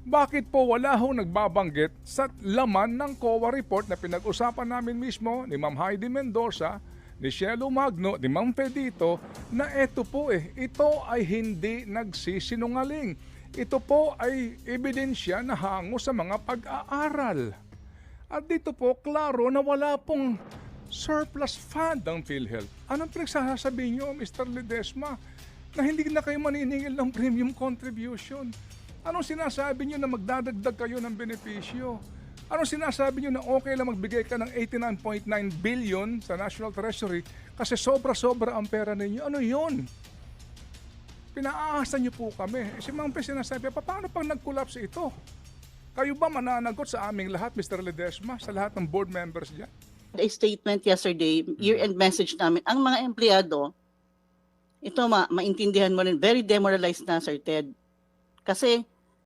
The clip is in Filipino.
Bakit po wala hong nagbabanggit sa laman ng COA report na pinag-usapan namin mismo ni Ma'am Heidi Mendoza, ni Shelo Magno, ni Ma'am Pedito, na ito ay hindi nagsisinungaling. Ito po ay ebidensya na hango sa mga pag-aaral. At dito po, klaro na wala pong surplus fund ang PhilHealth. Anong pinagsasabi nyo, Mr. Ledesma, na hindi na kayo maniningil ng premium contribution? Anong sinasabi nyo na magdadagdag kayo ng benepisyo? Anong sinasabi nyo na okay lang magbigay ka ng 89.9 billion sa National Treasury kasi sobra-sobra ang pera ninyo? Ano yun? Pinaasa nyo po kami. Si Ma'am Pe sinasabi, paano pang nag-collapse ito? Kayo ba mananagot sa aming lahat, Mr. Ledesma, sa lahat ng board members dyan? A statement yesterday, year-end message namin, ang mga empleyado, ito maintindihan mo rin, very demoralized na, Sir Ted. Kasi